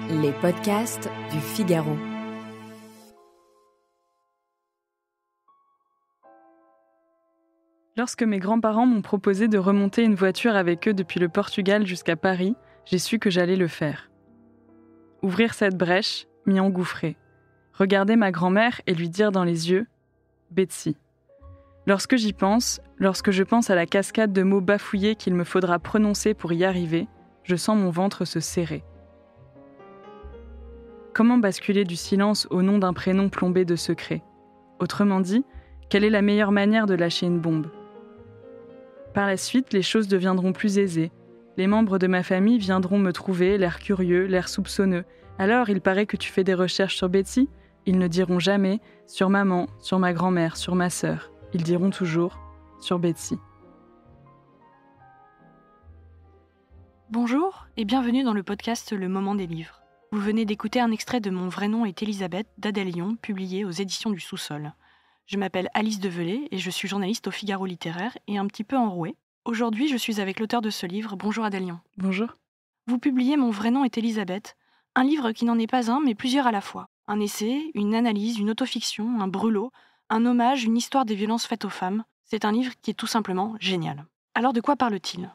Les podcasts du Figaro. Lorsque mes grands-parents m'ont proposé de remonter une voiture avec eux depuis le Portugal jusqu'à Paris, j'ai su que j'allais le faire. Ouvrir cette brèche, m'y engouffrer. Regarder ma grand-mère et lui dire dans les yeux « Betsy ». Lorsque j'y pense, lorsque je pense à la cascade de mots bafouillés qu'il me faudra prononcer pour y arriver, je sens mon ventre se serrer. Comment basculer du silence au nom d'un prénom plombé de secrets ? Autrement dit, quelle est la meilleure manière de lâcher une bombe ? Par la suite, les choses deviendront plus aisées. Les membres de ma famille viendront me trouver, l'air curieux, l'air soupçonneux. « Alors, il paraît que tu fais des recherches sur Betsy ?» Ils ne diront jamais « sur maman, sur ma grand-mère, sur ma sœur ». Ils diront toujours « sur Betsy ». Bonjour et bienvenue dans le podcast Le Moment des livres. Vous venez d'écouter un extrait de Mon vrai nom est Elisabeth d'Adèle Lyon, publié aux éditions du Sous-Sol. Je m'appelle Alice Develay et je suis journaliste au Figaro littéraire et un petit peu enrouée. Aujourd'hui, je suis avec l'auteur de ce livre. Bonjour Adèle Lyon. Bonjour. Vous publiez Mon vrai nom est Elisabeth, un livre qui n'en est pas un mais plusieurs à la fois. Un essai, une analyse, une autofiction, un brûlot, un hommage, une histoire des violences faites aux femmes. C'est un livre qui est tout simplement génial. Alors de quoi parle-t-il ?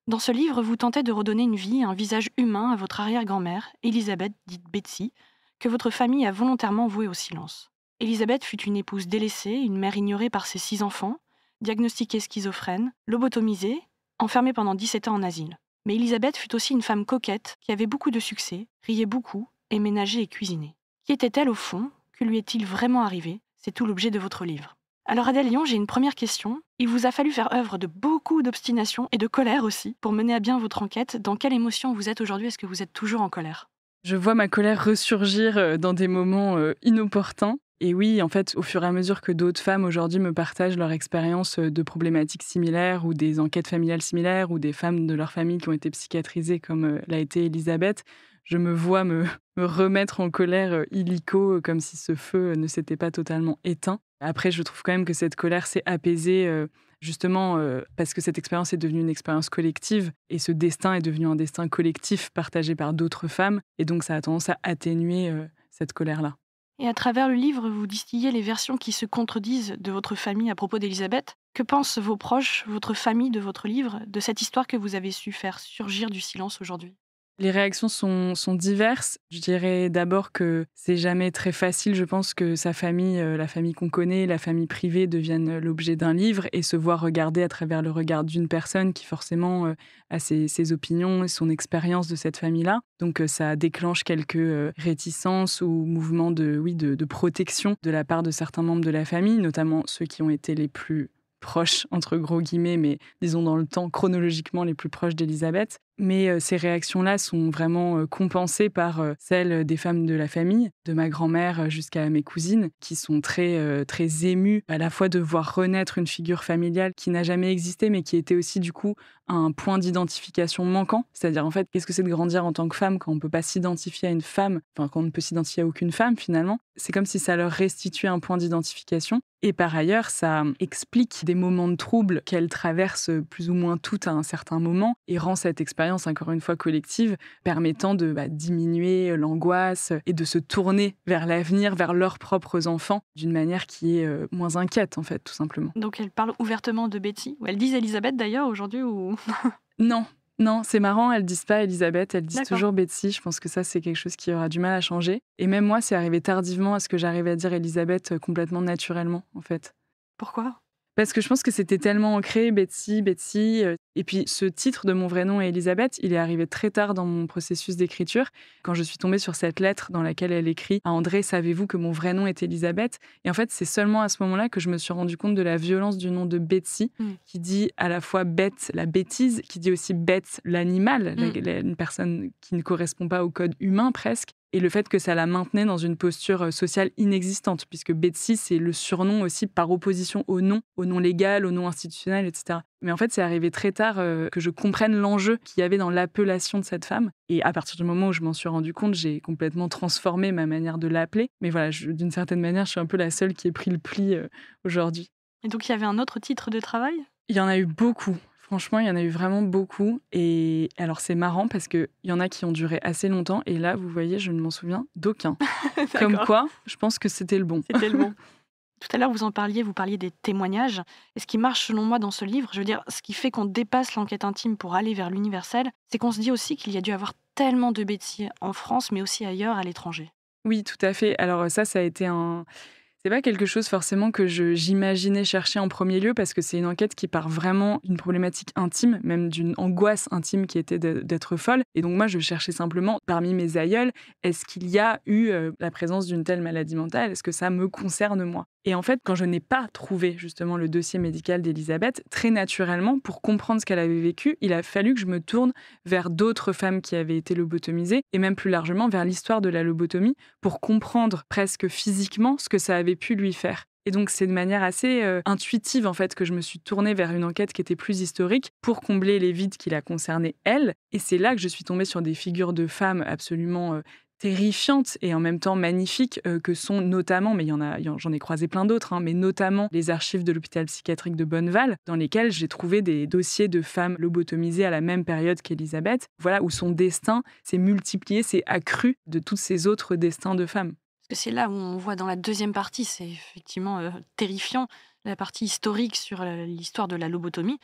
Dans ce livre, vous tentez de redonner une vie, un visage humain à votre arrière-grand-mère, Elisabeth, dite Betsy, que votre famille a volontairement vouée au silence. Elisabeth fut une épouse délaissée, une mère ignorée par ses 6 enfants, diagnostiquée schizophrène, lobotomisée, enfermée pendant 17 ans en asile. Mais Elisabeth fut aussi une femme coquette, qui avait beaucoup de succès, riait beaucoup, et ménageait et cuisinait. Qui était-elle au fond ? Que lui est-il vraiment arrivé ? C'est tout l'objet de votre livre. Alors Adèle Lyon, j'ai une première question. Il vous a fallu faire œuvre de beaucoup d'obstination et de colère aussi pour mener à bien votre enquête. Dans quelle émotion vous êtes aujourd'hui ? Est-ce que vous êtes toujours en colère ? Je vois ma colère ressurgir dans des moments inopportuns. Et oui, en fait, au fur et à mesure que d'autres femmes aujourd'hui me partagent leur expérience de problématiques similaires ou des enquêtes familiales similaires ou des femmes de leur famille qui ont été psychiatrisées comme l'a été Elisabeth, je me vois me remettre en colère illico comme si ce feu ne s'était pas totalement éteint. Après, je trouve quand même que cette colère s'est apaisée justement parce que cette expérience est devenue une expérience collective et ce destin est devenu un destin collectif partagé par d'autres femmes. Et donc, ça a tendance à atténuer cette colère-là. Et à travers le livre, vous distillez les versions qui se contredisent de votre famille à propos d'Elisabeth. Que pensent vos proches, votre famille de votre livre, de cette histoire que vous avez su faire surgir du silence aujourd'hui ? Les réactions sont diverses. Je dirais d'abord que c'est jamais très facile. Je pense que sa famille, la famille qu'on connaît, la famille privée deviennent l'objet d'un livre et se voir regarder à travers le regard d'une personne qui forcément a ses opinions et son expérience de cette famille-là. Donc ça déclenche quelques réticences ou mouvements de protection de la part de certains membres de la famille, notamment ceux qui ont été les plus proches, entre gros guillemets, mais disons dans le temps chronologiquement les plus proches d'Elisabeth. Mais ces réactions-là sont vraiment compensées par celles des femmes de la famille, de ma grand-mère jusqu'à mes cousines, qui sont très émues à la fois de voir renaître une figure familiale qui n'a jamais existé, mais qui était aussi du coup un point d'identification manquant. C'est-à-dire en fait, qu'est-ce que c'est de grandir en tant que femme quand on ne peut pas s'identifier à une femme, enfin quand on ne peut s'identifier à aucune femme finalement. C'est comme si ça leur restituait un point d'identification. Et par ailleurs, ça explique des moments de trouble qu'elles traversent plus ou moins toutes à un certain moment et rend cette expérience, encore une fois collective, permettant de diminuer l'angoisse et de se tourner vers l'avenir, vers leurs propres enfants, d'une manière qui est moins inquiète, en fait, tout simplement. Donc elle parle ouvertement de Betsy, ou elles disent Elisabeth d'ailleurs aujourd'hui ou... Non, c'est marrant, elles disent pas Elisabeth, elles disent D'accord. toujours Betsy. Je pense que ça, c'est quelque chose qui aura du mal à changer. Et même moi, c'est arrivé tardivement à ce que j'arrive à dire Elisabeth complètement naturellement, en fait. Pourquoi ? Parce que je pense que c'était tellement ancré, Betsy. Et puis ce titre de Mon vrai nom est Elisabeth, il est arrivé très tard dans mon processus d'écriture, quand je suis tombée sur cette lettre dans laquelle elle écrit à André, savez-vous que mon vrai nom est Elisabeth ? Et en fait, c'est seulement à ce moment-là que je me suis rendu compte de la violence du nom de Betsy, qui dit à la fois bête, la bêtise, qui dit aussi bête, l'animal, une personne qui ne correspond pas au code humain presque. Et le fait que ça la maintenait dans une posture sociale inexistante, puisque Betsy, c'est le surnom aussi par opposition au nom légal, au nom institutionnel, etc. Mais en fait, c'est arrivé très tard que je comprenne l'enjeu qu'il y avait dans l'appellation de cette femme. Et à partir du moment où je m'en suis rendu compte, j'ai complètement transformé ma manière de l'appeler. Mais voilà, d'une certaine manière, je suis un peu la seule qui ait pris le pli aujourd'hui. Et donc il y avait un autre titre de travail ? Il y en a eu beaucoup. Franchement, il y en a eu vraiment beaucoup. Et alors, c'est marrant parce qu'il y en a qui ont duré assez longtemps. Et là, vous voyez, je ne m'en souviens d'aucun. Comme quoi, je pense que c'était le bon. C'était le bon. Tout à l'heure, vous parliez des témoignages. Et ce qui marche selon moi dans ce livre, je veux dire, ce qui fait qu'on dépasse l'enquête intime pour aller vers l'universel, c'est qu'on se dit aussi qu'il y a dû avoir tellement de Betty en France, mais aussi ailleurs, à l'étranger. Oui, tout à fait. Alors ça a été un... C'est pas quelque chose forcément que j'imaginais chercher en premier lieu parce que c'est une enquête qui part vraiment d'une problématique intime, même d'une angoisse intime qui était d'être folle. Et donc moi, je cherchais simplement, parmi mes aïeuls, est-ce qu'il y a eu la présence d'une telle maladie mentale? Est-ce que ça me concerne moi? Et en fait, quand je n'ai pas trouvé justement le dossier médical d'Elisabeth, très naturellement, pour comprendre ce qu'elle avait vécu, il a fallu que je me tourne vers d'autres femmes qui avaient été lobotomisées et même plus largement vers l'histoire de la lobotomie pour comprendre presque physiquement ce que ça avait pu lui faire. Et donc, c'est de manière assez intuitive, en fait, que je me suis tournée vers une enquête qui était plus historique pour combler les vides qui la concernaient, elle. Et c'est là que je suis tombée sur des figures de femmes absolument terrifiantes et en même temps magnifiques, que sont notamment, mais j'en ai croisé plein d'autres, hein, mais notamment les archives de l'hôpital psychiatrique de Bonneval, dans lesquelles j'ai trouvé des dossiers de femmes lobotomisées à la même période qu'Elisabeth, voilà, où son destin s'est multiplié, s'est accru de tous ces autres destins de femmes. Parce que c'est là où on voit dans la deuxième partie, c'est effectivement terrifiant, la partie historique sur l'histoire de la lobotomie.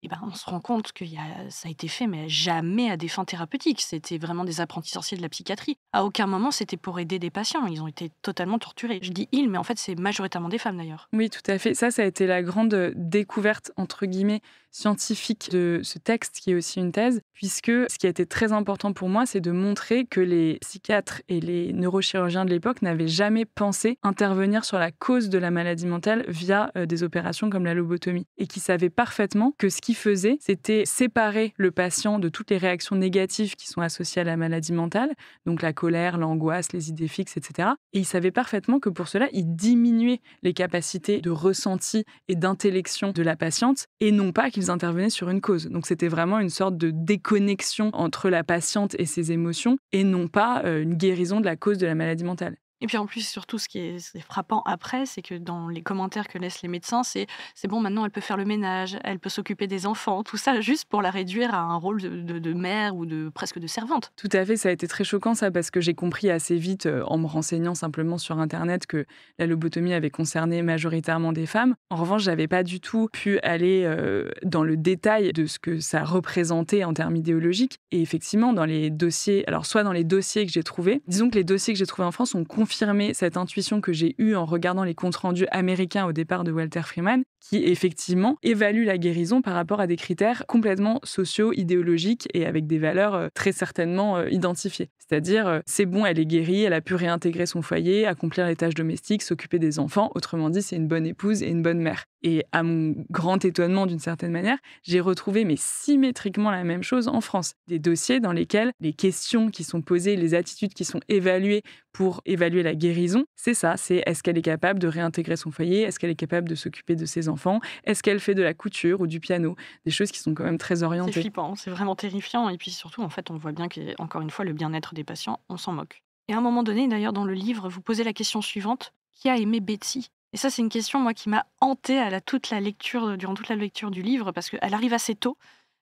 Et ben, on se rend compte que ça a été fait, mais jamais à des fins thérapeutiques. C'était vraiment des apprentis sorciers de la psychiatrie. À aucun moment, c'était pour aider des patients. Ils ont été totalement torturés. Je dis ils, mais en fait, c'est majoritairement des femmes d'ailleurs. Oui, tout à fait. Ça a été la grande découverte, entre guillemets, scientifique de ce texte, qui est aussi une thèse, puisque ce qui a été très important pour moi, c'est de montrer que les psychiatres et les neurochirurgiens de l'époque n'avaient jamais pensé intervenir sur la cause de la maladie mentale via des opérations comme la lobotomie, et qui savaient parfaitement que ce qu'ils faisaient, c'était séparer le patient de toutes les réactions négatives qui sont associées à la maladie mentale, donc la colère, l'angoisse, les idées fixes, etc. Et ils savaient parfaitement que pour cela, ils diminuaient les capacités de ressenti et d'intellection de la patiente, et non pas qu'ils intervenaient sur une cause. Donc c'était vraiment une sorte de déconnexion entre la patiente et ses émotions, et non pas une guérison de la cause de la maladie mentale. Et puis en plus, surtout, c'est frappant après, c'est que dans les commentaires que laissent les médecins, c'est bon, maintenant elle peut faire le ménage, elle peut s'occuper des enfants, tout ça juste pour la réduire à un rôle de mère ou presque de servante. Tout à fait, ça a été très choquant ça, parce que j'ai compris assez vite, en me renseignant simplement sur Internet, que la lobotomie avait concerné majoritairement des femmes. En revanche, j'avais pas du tout pu aller dans le détail de ce que ça représentait en termes idéologiques. Et effectivement, dans les dossiers, alors soit dans les dossiers que j'ai trouvés, disons que les dossiers que j'ai trouvés en France ont confirmé cette intuition que j'ai eue en regardant les comptes rendus américains au départ de Walter Freeman, qui effectivement évalue la guérison par rapport à des critères complètement sociaux, idéologiques et avec des valeurs très certainement identifiées. C'est-à-dire, c'est bon, elle est guérie, elle a pu réintégrer son foyer, accomplir les tâches domestiques, s'occuper des enfants. Autrement dit, c'est une bonne épouse et une bonne mère. Et à mon grand étonnement, d'une certaine manière, j'ai retrouvé mais symétriquement la même chose en France. Des dossiers dans lesquels les questions qui sont posées, les attitudes qui sont évaluées pour évaluer la guérison, c'est ça, c'est est-ce qu'elle est capable de réintégrer son foyer, est-ce qu'elle est capable de s'occuper de ses enfants, est-ce qu'elle fait de la couture ou du piano, des choses qui sont quand même très orientées. C'est flippant, c'est vraiment terrifiant, et puis surtout, en fait, on voit bien qu'encore une fois, le bien-être des patients, on s'en moque. Et à un moment donné, d'ailleurs, dans le livre, vous posez la question suivante: qui a aimé Betty? Et ça, c'est une question, moi, qui m'a hantée durant toute la lecture du livre, parce qu'elle arrive assez tôt.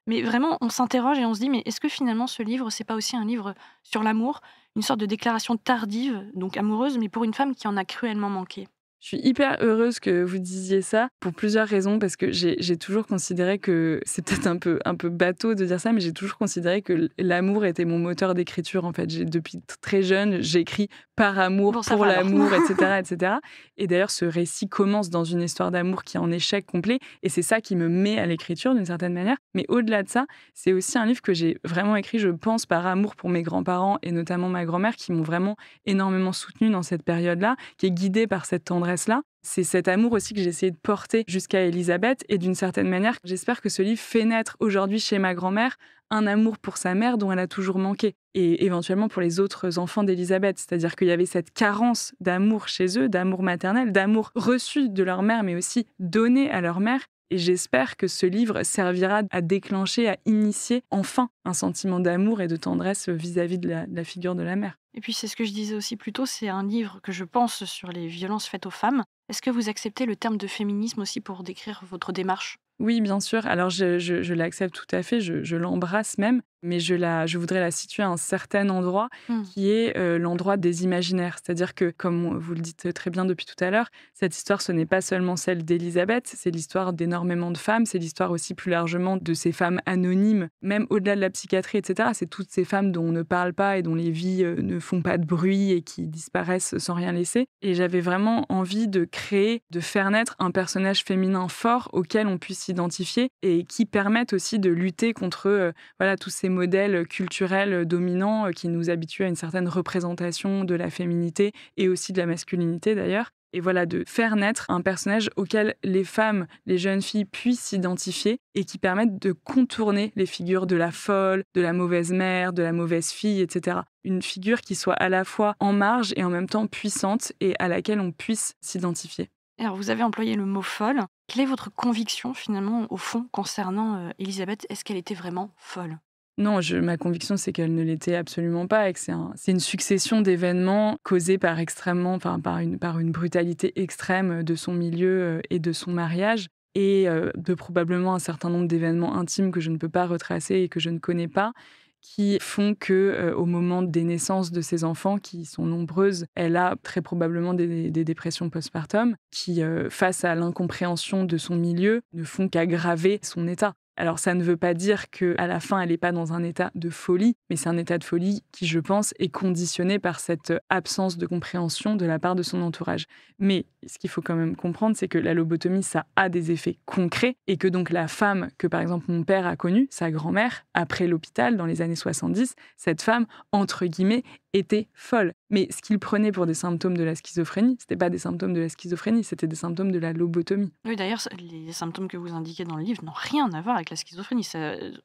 Mais vraiment, on s'interroge et on se dit, mais est-ce que finalement, ce livre, c'est pas aussi un livre sur l'amour, une sorte de déclaration tardive, donc amoureuse, mais pour une femme qui en a cruellement manqué? Je suis hyper heureuse que vous disiez ça pour plusieurs raisons, parce que j'ai toujours considéré que, c'est peut-être un peu bateau de dire ça, mais j'ai toujours considéré que l'amour était mon moteur d'écriture. En fait, depuis très jeune, j'écris par amour, pour l'amour, etc., etc. Et d'ailleurs, ce récit commence dans une histoire d'amour qui est en échec complet, et c'est ça qui me met à l'écriture d'une certaine manière. Mais au-delà de ça, c'est aussi un livre que j'ai vraiment écrit, je pense, par amour pour mes grands-parents, et notamment ma grand-mère, qui m'ont vraiment énormément soutenue dans cette période-là, qui est guidée par cette tendresse-là. C'est cet amour aussi que j'ai essayé de porter jusqu'à Elisabeth, et d'une certaine manière, j'espère que ce livre fait naître aujourd'hui chez ma grand-mère un amour pour sa mère dont elle a toujours manqué, et éventuellement pour les autres enfants d'Elisabeth. C'est-à-dire qu'il y avait cette carence d'amour chez eux, d'amour maternel, d'amour reçu de leur mère, mais aussi donné à leur mère. Et j'espère que ce livre servira à déclencher, à initier enfin un sentiment d'amour et de tendresse vis-à-vis de la figure de la mère. Et puis c'est ce que je disais aussi plus tôt, c'est un livre que je pense sur les violences faites aux femmes. Est-ce que vous acceptez le terme de féminisme aussi pour décrire votre démarche? Oui, bien sûr. Alors, je l'accepte tout à fait, je l'embrasse même, mais je voudrais la situer à un certain endroit Mmh. qui est l'endroit des imaginaires. C'est-à-dire que, comme vous le dites très bien depuis tout à l'heure, cette histoire, ce n'est pas seulement celle d'Élisabeth, c'est l'histoire d'énormément de femmes, c'est l'histoire aussi plus largement de ces femmes anonymes, même au-delà de la psychiatrie, etc. C'est toutes ces femmes dont on ne parle pas et dont les vies ne font pas de bruit et qui disparaissent sans rien laisser. Et j'avais vraiment envie de créer, de faire naître un personnage féminin fort auquel on puisse s'identifier et qui permette aussi de lutter contre voilà, tous ces modèles culturels dominants qui nous habituent à une certaine représentation de la féminité et aussi de la masculinité d'ailleurs. Et voilà, de faire naître un personnage auquel les femmes, les jeunes filles puissent s'identifier et qui permettent de contourner les figures de la folle, de la mauvaise mère, de la mauvaise fille, etc. Une figure qui soit à la fois en marge et en même temps puissante et à laquelle on puisse s'identifier. Alors, vous avez employé le mot folle. Quelle est votre conviction, finalement, au fond, concernant Élisabeth? Est-ce qu'elle était vraiment folle? Non, ma conviction, c'est qu'elle ne l'était absolument pas et que c'est une succession d'événements causés par une brutalité extrême de son milieu et de son mariage et de probablement un certain nombre d'événements intimes que je ne peux pas retracer et que je ne connais pas, qui font que au moment des naissances de ses enfants, qui sont nombreuses, elle a très probablement des dépressions postpartum qui, face à l'incompréhension de son milieu, ne font qu'aggraver son état. Alors ça ne veut pas dire qu'à la fin, elle n'est pas dans un état de folie, mais c'est un état de folie qui, je pense, est conditionné par cette absence de compréhension de la part de son entourage. Mais ce qu'il faut quand même comprendre, c'est que la lobotomie, ça a des effets concrets et que donc la femme que, par exemple, mon père a connue, sa grand-mère, après l'hôpital, dans les années 70, cette femme, entre guillemets, était folle. Mais ce qu'il prenait pour des symptômes de la schizophrénie, c'était pas des symptômes de la schizophrénie, c'était des symptômes de la lobotomie. Oui, d'ailleurs, les symptômes que vous indiquez dans le livre n'ont rien à voir avec la schizophrénie.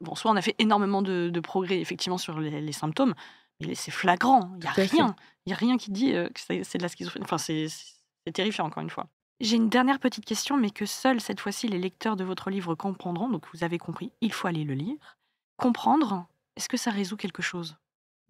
Bon, soit on a fait énormément de progrès, effectivement, sur les symptômes, mais c'est flagrant. Il n'y a Tout à fait. rien. Il n'y a rien qui dit que c'est de la schizophrénie. Enfin, c'est terrifiant, encore une fois. J'ai une dernière petite question, mais que seuls, cette fois-ci, les lecteurs de votre livre comprendront. Donc, vous avez compris, il faut aller le lire. Comprendre, est-ce que ça résout quelque chose?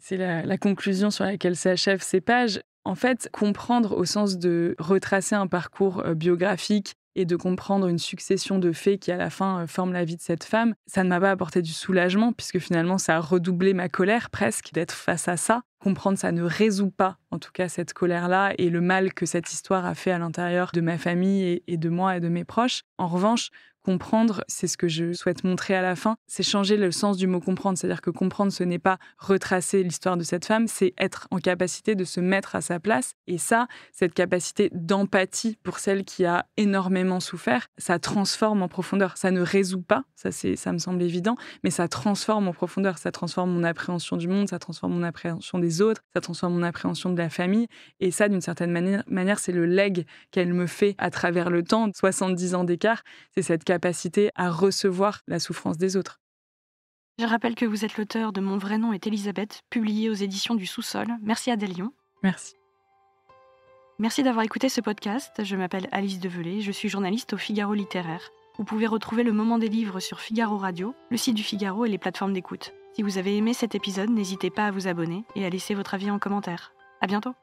C'est la conclusion sur laquelle s'achèvent ces pages. En fait, comprendre au sens de retracer un parcours biographique et de comprendre une succession de faits qui, à la fin, forment la vie de cette femme, ça ne m'a pas apporté du soulagement, puisque finalement, ça a redoublé ma colère presque d'être face à ça. Comprendre, ça ne résout pas, en tout cas, cette colère-là et le mal que cette histoire a fait à l'intérieur de ma famille et de moi et de mes proches. En revanche, comprendre, c'est ce que je souhaite montrer à la fin, c'est changer le sens du mot comprendre. C'est-à-dire que comprendre, ce n'est pas retracer l'histoire de cette femme, c'est être en capacité de se mettre à sa place. Et ça, cette capacité d'empathie pour celle qui a énormément souffert, ça transforme en profondeur. Ça ne résout pas, ça me semble évident, mais ça transforme en profondeur. Ça transforme mon appréhension du monde, ça transforme mon appréhension des autres, ça transforme mon appréhension de la famille. Et ça, d'une certaine manière, c'est le legs qu'elle me fait à travers le temps, 70 ans d'écart. C'est cette capacité à recevoir la souffrance des autres. Je rappelle que vous êtes l'auteur de Mon vrai nom est Élisabeth, publié aux éditions du Sous-sol. Merci Adèle Lion. Merci. Merci d'avoir écouté ce podcast. Je m'appelle Alice Develay, je suis journaliste au Figaro littéraire. Vous pouvez retrouver le moment des livres sur Figaro Radio, le site du Figaro et les plateformes d'écoute. Si vous avez aimé cet épisode, n'hésitez pas à vous abonner et à laisser votre avis en commentaire. À bientôt.